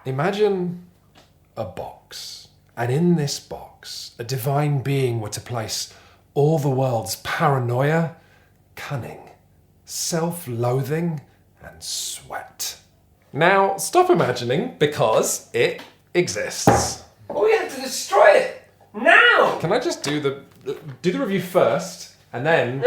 Imagine a box, and in this box, a divine being were to place all the world's paranoia, cunning, self-loathing, and sweat. Now, stop imagining, because it exists. Oh, we have to destroy it! Now! Can I just do the review first, and then...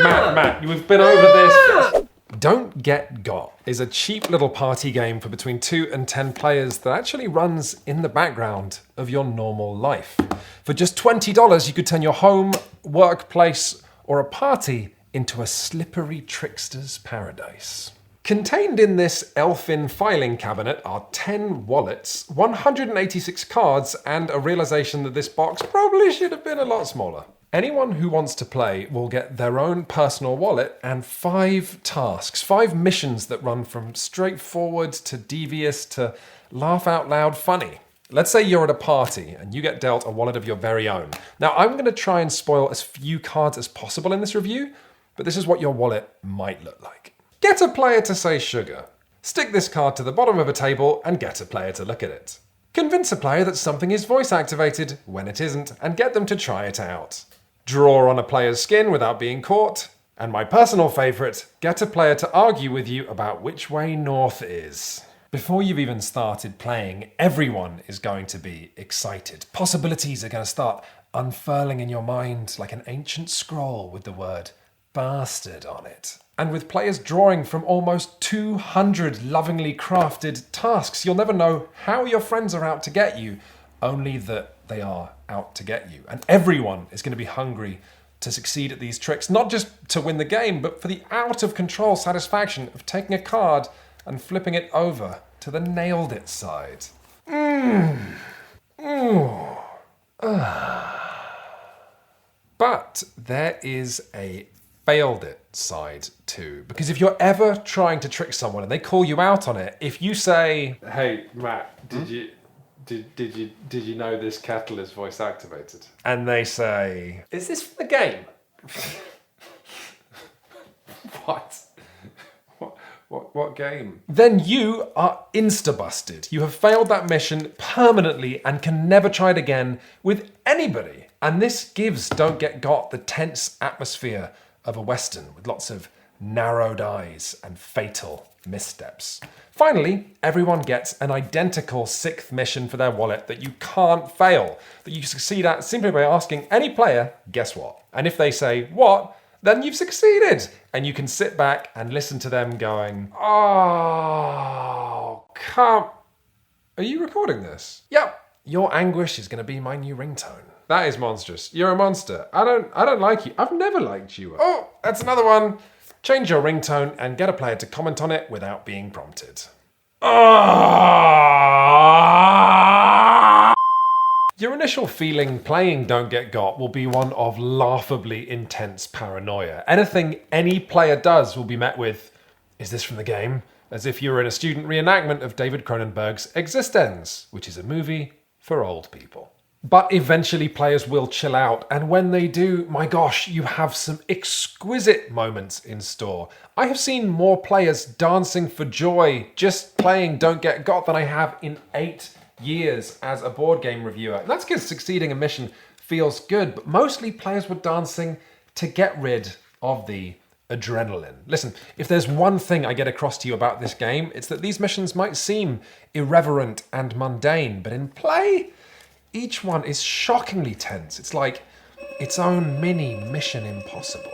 Matt, we've been over this. Don't Get Got is a cheap little party game for between 2 and 10 players that actually runs in the background of your normal life. For just $20, you could turn your home, workplace, or a party into a slippery trickster's paradise. Contained in this elfin filing cabinet are 10 wallets, 186 cards, and a realization that this box probably should have been a lot smaller. Anyone who wants to play will get their own personal wallet and 5 tasks, 5 missions that run from straightforward to devious to laugh out loud funny. Let's say you're at a party and you get dealt a wallet of your very own. Now, I'm going to try and spoil as few cards as possible in this review, but this is what your wallet might look like. Get a player to say sugar. Stick this card to the bottom of a table and get a player to look at it. Convince a player that something is voice activated when it isn't and get them to try it out. Draw on a player's skin without being caught. And my personal favourite, get a player to argue with you about which way north is. Before you've even started playing, everyone is going to be excited. Possibilities are going to start unfurling in your mind like an ancient scroll with the word bastard on it. And with players drawing from almost 200 lovingly crafted tasks, you'll never know how your friends are out to get you, only that they are out to get you. And everyone is going to be hungry to succeed at these tricks, not just to win the game, but for the out-of-control satisfaction of taking a card and flipping it over to the nailed it side. But there is a failed it side too. Because if you're ever trying to trick someone and they call you out on it, if you say, "Hey Matt, did you know this kettle is voice activated?" And they say, "Is this from the game?" What game? Then you are insta-busted. You have failed that mission permanently and can never try it again with anybody. And this gives Don't Get Got the tense atmosphere of a Western with lots of narrowed eyes and fatal missteps. Finally, everyone gets an identical 6th mission for their wallet that you can't fail, that you succeed at simply by asking any player, "Guess what?" And if they say, "What?" then you've succeeded. And you can sit back and listen to them going, "Oh, come..." Are you recording this? Yep. Your anguish is going to be my new ringtone. That is monstrous. You're a monster. I don't like you. I've never liked you. Oh, that's another one. Change your ringtone and get a player to comment on it without being prompted. Your initial feeling playing Don't Get Got will be one of laughably intense paranoia. Anything any player does will be met with, "Is this from the game?" As if you were in a student reenactment of David Cronenberg's Existenz, which is a movie for old people. But eventually players will chill out, and when they do, my gosh, you have some exquisite moments in store. I have seen more players dancing for joy just playing Don't Get Got than I have in 8 years as a board game reviewer. That's because succeeding a mission feels good, but mostly players were dancing to get rid of the adrenaline. Listen, if there's one thing I get across to you about this game, it's that these missions might seem irreverent and mundane, but in play, each one is shockingly tense. It's like its own mini Mission Impossible.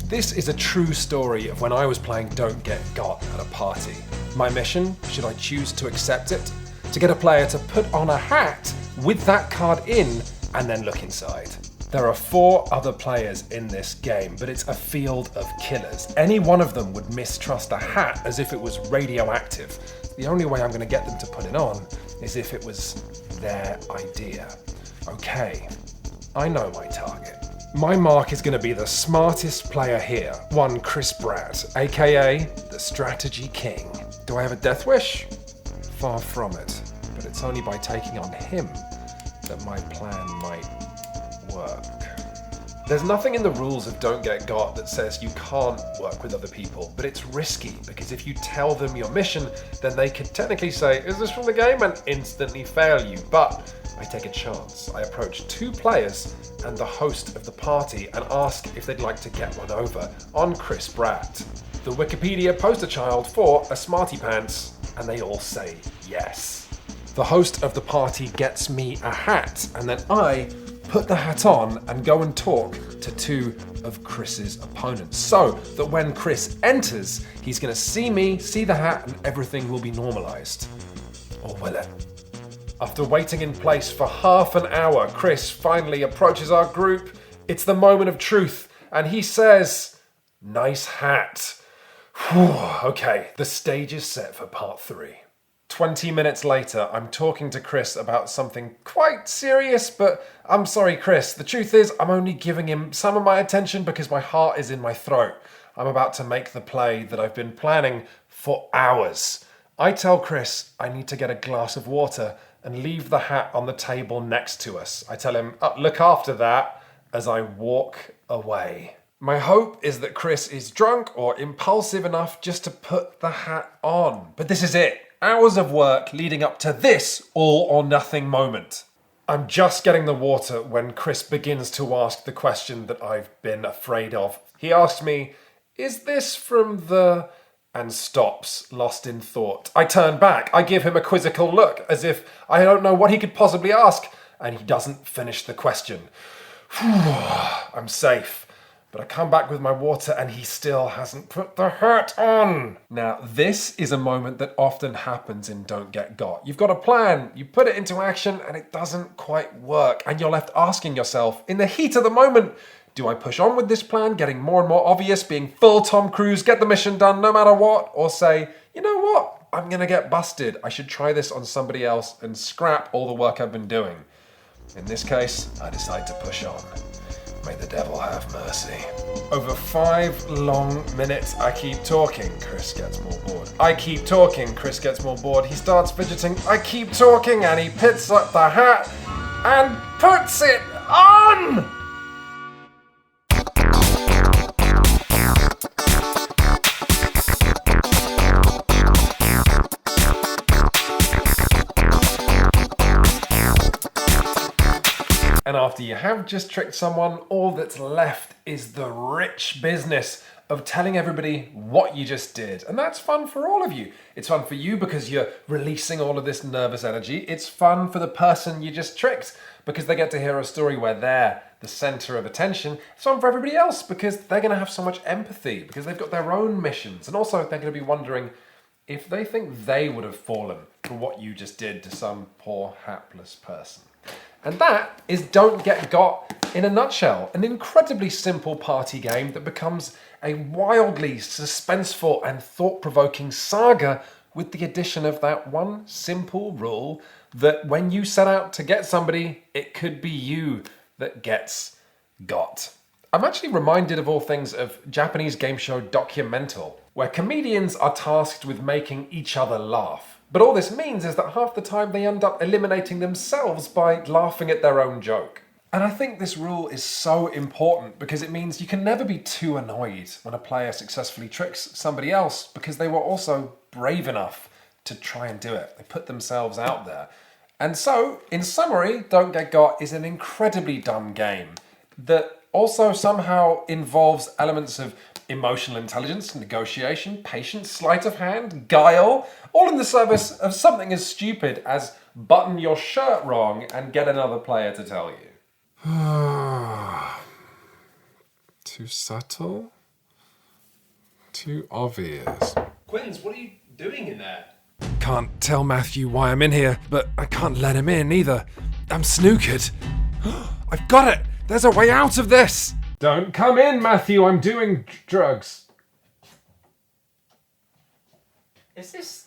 This is a true story of when I was playing Don't Get Got at a party. My mission, should I choose to accept it, to get a player to put on a hat with that card in and then look inside. There are 4 other players in this game, but it's a field of killers. Any one of them would mistrust a hat as if it was radioactive. The only way I'm going to get them to put it on is if it was their idea. Okay, I know my target. My mark is going to be the smartest player here, one Chris Bratt, aka the Strategy King. Do I have a death wish? Far from it, but it's only by taking on him that my plan might work. There's nothing in the rules of Don't Get Got that says you can't work with other people, but it's risky because if you tell them your mission, then they could technically say, "Is this from the game?" and instantly fail you. But I take a chance. I approach 2 players and the host of the party and ask if they'd like to get one over on Chris Bratt, the Wikipedia poster child for a smarty pants, and they all say yes. The host of the party gets me a hat, and then I put the hat on and go and talk to 2 of Chris's opponents, so that when Chris enters, he's going to see me, see the hat, and everything will be normalized. Or will it? After waiting in place for half an hour, Chris finally approaches our group. It's the moment of truth, and he says, "Nice hat." Whew, okay, the stage is set for part 3. 20 minutes later, I'm talking to Chris about something quite serious, but I'm sorry, Chris. The truth is, I'm only giving him some of my attention because my heart is in my throat. I'm about to make the play that I've been planning for hours. I tell Chris I need to get a glass of water and leave the hat on the table next to us. I tell him, "Look after that," as I walk away. My hope is that Chris is drunk or impulsive enough just to put the hat on. But this is it. Hours of work leading up to this all or nothing moment. I'm just getting the water when Chris begins to ask the question that I've been afraid of. He asks me, "Is this from the..." and stops, lost in thought. I turn back. I give him a quizzical look, as if I don't know what he could possibly ask, and he doesn't finish the question. I'm safe. But I come back with my water and he still hasn't put the hat on. Now, this is a moment that often happens in Don't Get Got. You've got a plan, you put it into action and it doesn't quite work. And you're left asking yourself, in the heat of the moment, do I push on with this plan, getting more and more obvious, being full Tom Cruise, get the mission done no matter what? Or say, you know what? I'm gonna get busted. I should try this on somebody else and scrap all the work I've been doing. In this case, I decide to push on. May the devil have mercy. Over 5 long minutes, I keep talking. Chris gets more bored. I keep talking. Chris gets more bored. He starts fidgeting. I keep talking, and he picks up the hat and puts it on! And after you have just tricked someone, all that's left is the rich business of telling everybody what you just did. And that's fun for all of you. It's fun for you because you're releasing all of this nervous energy. It's fun for the person you just tricked because they get to hear a story where they're the center of attention. It's fun for everybody else because they're going to have so much empathy because they've got their own missions. And also they're going to be wondering if they think they would have fallen for what you just did to some poor hapless person. And that is Don't Get Got in a nutshell. An incredibly simple party game that becomes a wildly suspenseful and thought-provoking saga with the addition of that one simple rule that when you set out to get somebody, it could be you that gets got. I'm actually reminded of all things of Japanese game show Documental, where comedians are tasked with making each other laugh. But all this means is that half the time they end up eliminating themselves by laughing at their own joke. And I think this rule is so important because it means you can never be too annoyed when a player successfully tricks somebody else because they were also brave enough to try and do it. They put themselves out there. And so, in summary, Don't Get Got is an incredibly dumb game that also somehow involves elements of emotional intelligence, negotiation, patience, sleight of hand, guile, all in the service of something as stupid as button your shirt wrong and get another player to tell you. Too subtle? Too obvious. Quins, what are you doing in there? Can't tell Matthew why I'm in here, but I can't let him in either. I'm snookered. I've got it! There's a way out of this! Don't come in, Matthew. I'm doing drugs. Is this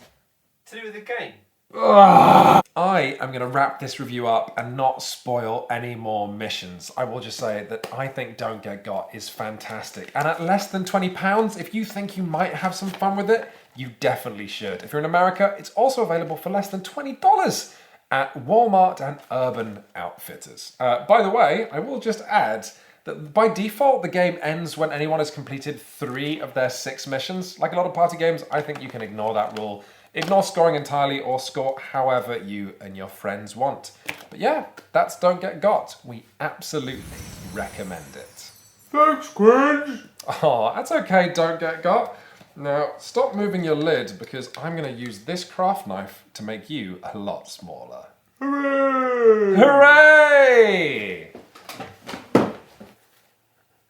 to do with the game? I am going to wrap this review up and not spoil any more missions. I will just say that I think Don't Get Got is fantastic. And at less than £20, if you think you might have some fun with it, you definitely should. If you're in America, it's also available for less than $20 at Walmart and Urban Outfitters. By the way, I will just add By default, the game ends when anyone has completed 3 of their 6 missions. Like a lot of party games, I think you can ignore that rule. Ignore scoring entirely or score however you and your friends want. But yeah, that's Don't Get Got. We absolutely recommend it. Thanks, Cringe. Oh, that's okay, Don't Get Got. Now, stop moving your lid because I'm going to use this craft knife to make you a lot smaller. Hooray! Hooray!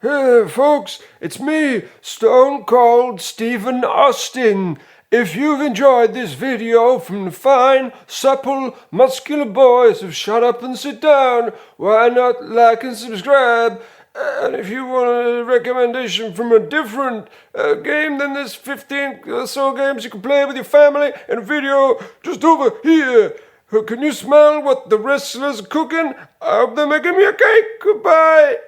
Hey, folks, it's me, Stone Cold Stephen Austin. If you've enjoyed this video from the fine, supple, muscular boys of Shut Up and Sit Down, why not like and subscribe? And if you want a recommendation from a different game than this 15 or so games you can play with your family and a video just over here. Can you smell what the wrestlers are cooking? I hope they're making me a cake. Goodbye.